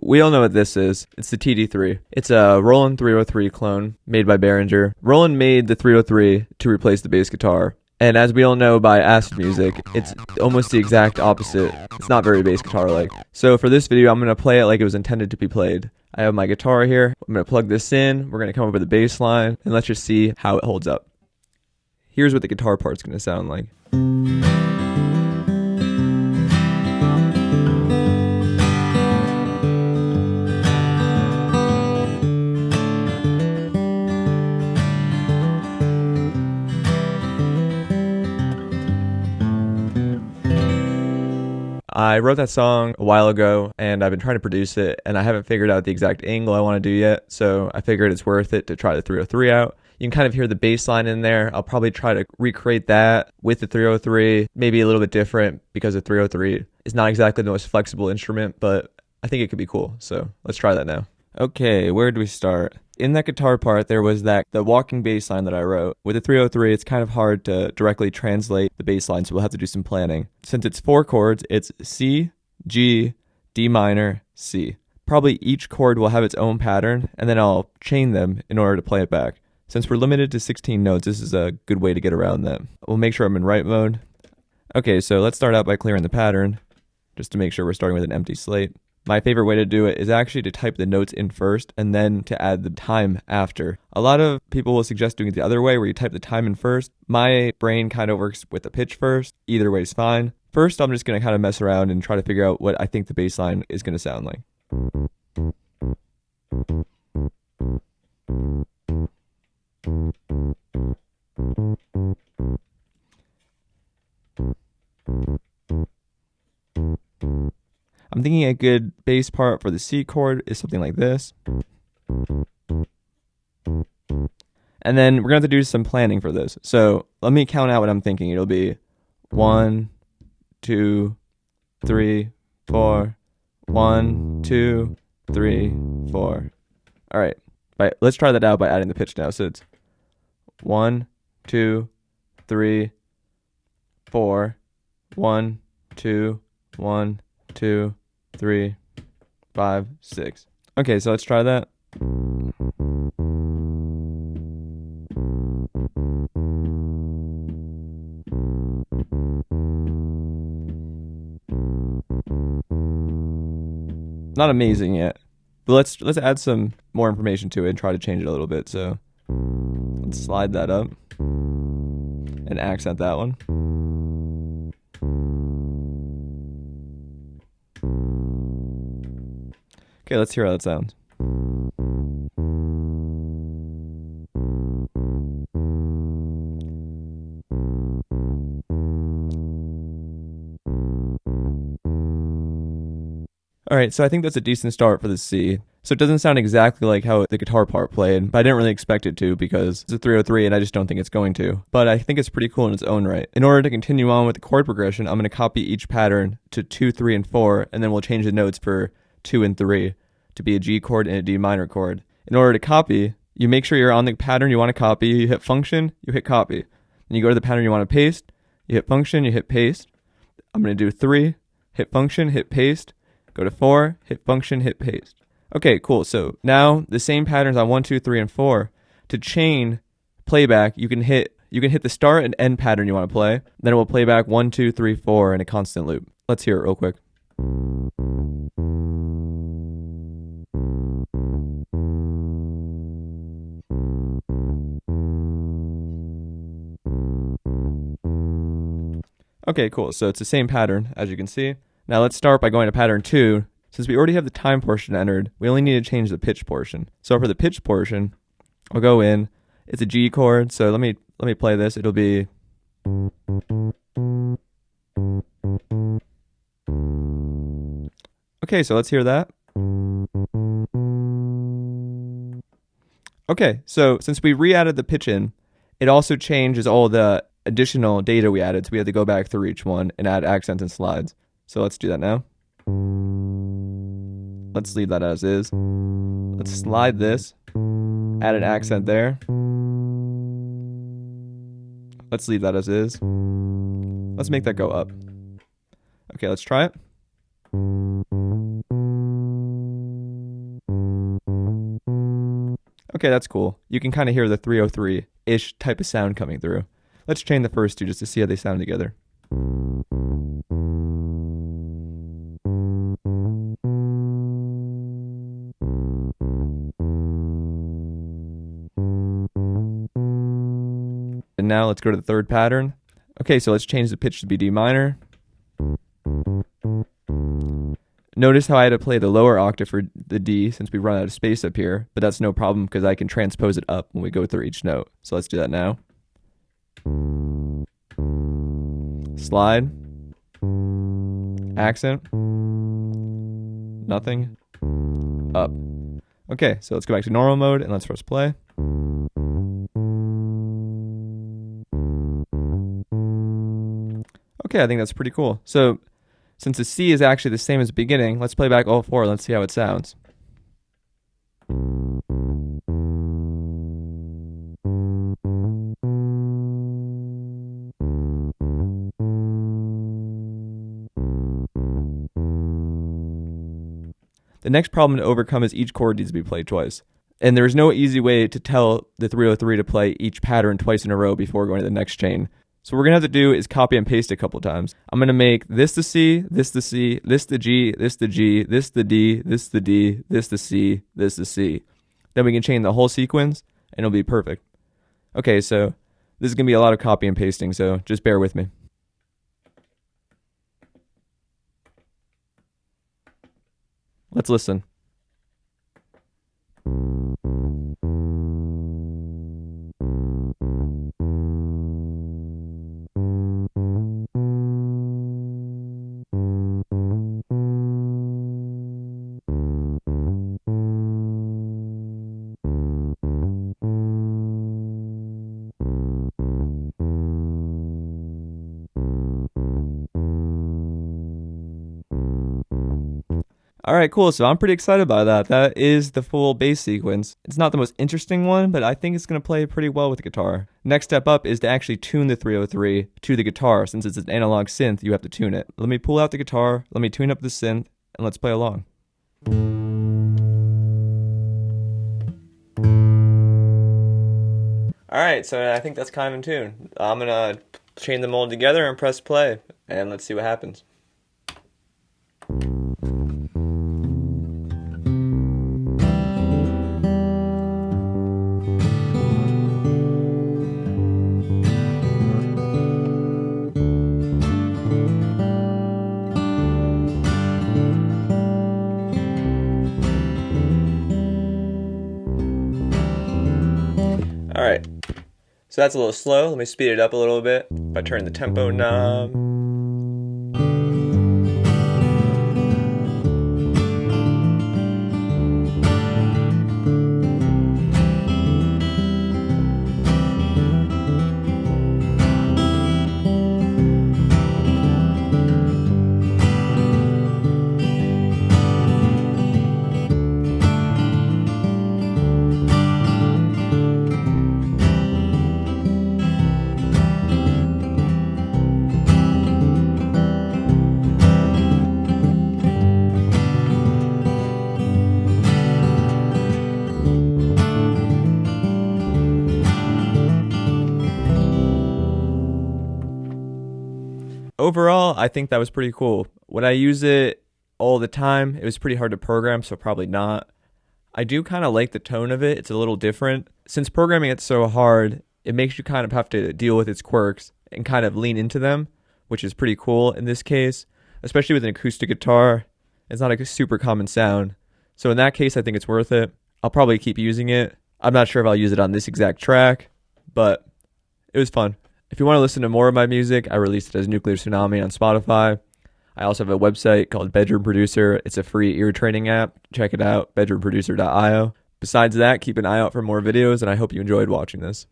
we all know what this is. It's the TD-3. It's a Roland 303 clone made by Behringer. Roland made the 303 to replace the bass guitar. And as we all know by acid music, it's almost the exact opposite. It's not very bass guitar-like. So for this video, I'm going to play it like it was intended to be played. I have my guitar here. I'm going to plug this in. We're going to come up with a bass line, and let's just see how it holds up. Here's what the guitar part's going to sound like. I wrote that song a while ago, and I've been trying to produce it, and I haven't figured out the exact angle I want to do yet, so I figured it's worth it to try the 303 out. You can kind of hear the bass line in there. I'll probably try to recreate that with the 303, maybe a little bit different because the 303 is not exactly the most flexible instrument, but I think it could be cool, so let's try that now. Okay, where do we start? In that guitar part, there was the walking bass line that I wrote. With the 303, it's kind of hard to directly translate the bass line, so we'll have to do some planning. Since it's 4 chords, it's C, G, D minor, C. Probably each chord will have its own pattern, and then I'll chain them in order to play it back. Since we're limited to 16 notes, this is a good way to get around that. We'll make sure I'm in right mode. Okay, so let's start out by clearing the pattern, just to make sure we're starting with an empty slate. My favorite way to do it is actually to type the notes in first and then to add the time after. A lot of people will suggest doing it the other way where you type the time in first. My brain kind of works with the pitch first. Either way is fine. First, I'm just going to kind of mess around and try to figure out what I think the bass line is going to sound like. I'm thinking a good bass part for the C chord is something like this. And then we're going to have to do some planning for this. So let me count out what I'm thinking. It'll be 1, 2, 3, 4. 1, 2, 3, 4. All right. Let's try that out by adding the pitch now. So it's 1, 2, 3, 4. 1, 2, 1, 2, 3, 5, 6. Okay, so let's try that. Not amazing yet, but let's add some more information to it and try to change it a little bit. So let's slide that up and accent that one. Okay, let's hear how that sounds. Alright, so I think that's a decent start for the C. So it doesn't sound exactly like how the guitar part played, but I didn't really expect it to because it's a 303 and I just don't think it's going to. But I think it's pretty cool in its own right. In order to continue on with the chord progression, I'm going to copy each pattern to 2, 3, and 4, and then we'll change the notes for 2 and 3 to be a G chord and a D minor chord. In order to copy, you make sure you're on the pattern you want to copy, you hit function, you hit copy. Then you go to the pattern you want to paste, you hit function, you hit paste. I'm going to do 3, hit function, hit paste. Go to 4, hit function, hit paste. Okay, cool. So now the same patterns on 1, 2, 3, and 4. To chain playback, you can hit the start and end pattern you want to play. Then it will play back 1, 2, 3, 4 in a constant loop. Let's hear it real quick. Okay, cool. So it's the same pattern, as you can see. Now let's start by going to pattern 2. Since we already have the time portion entered, we only need to change the pitch portion. So for the pitch portion, I'll go in. It's a G chord, so let me play this. It'll be okay, so let's hear that. Okay, so since we re-added the pitch in, it also changes all the additional data we added, so we had to go back through each one and add accents and slides. So let's do that now. Let's leave that as is. Let's slide this, add an accent there. Let's leave that as is. Let's make that go up. Okay, let's try it. Okay, that's cool. You can kind of hear the 303-ish type of sound coming through. Let's chain the first two just to see how they sound together. And now let's go to the third pattern. Okay, so let's change the pitch to be D minor. Notice how I had to play the lower octave for the D since we run out of space up here, but that's no problem because I can transpose it up when we go through each note. So let's do that now. Slide. Accent. Nothing. Up. Okay, so let's go back to normal mode and let's press play. Okay, I think that's pretty cool. So since the C is actually the same as the beginning, let's play back all four and let's see how it sounds. The next problem to overcome is each chord needs to be played twice. And there is no easy way to tell the 303 to play each pattern twice in a row before going to the next chain. So what we're going to have to do is copy and paste a couple times. I'm going to make this the C, this the C, this the G, this the G, this the D, this the D, this the C, this the C. Then we can chain the whole sequence and it'll be perfect. Okay, so this is going to be a lot of copy and pasting, so just bear with me. Let's listen. Alright, cool. So I'm pretty excited by that. That is the full bass sequence. It's not the most interesting one, but I think it's going to play pretty well with the guitar. Next step up is to actually tune the 303 to the guitar. Since it's an analog synth, you have to tune it. Let me pull out the guitar, let me tune up the synth, and let's play along. Alright, so I think that's kind of in tune. I'm going to chain them all together and press play, and let's see what happens. Alright, so that's a little slow. Let me speed it up a little bit by turning the tempo knob. Overall, I think that was pretty cool. Would I use it all the time? It was pretty hard to program, so probably not. I do kind of like the tone of it. It's a little different. Since programming it's so hard, it makes you kind of have to deal with its quirks and kind of lean into them, which is pretty cool in this case, especially with an acoustic guitar. It's not a super common sound. So in that case, I think it's worth it. I'll probably keep using it. I'm not sure if I'll use it on this exact track, but it was fun. If you want to listen to more of my music, I released it as Nuclear Tsunami on Spotify. I also have a website called Bedroom Producer. It's a free ear training app. Check it out, bedroomproducer.io. Besides that, keep an eye out for more videos, and I hope you enjoyed watching this.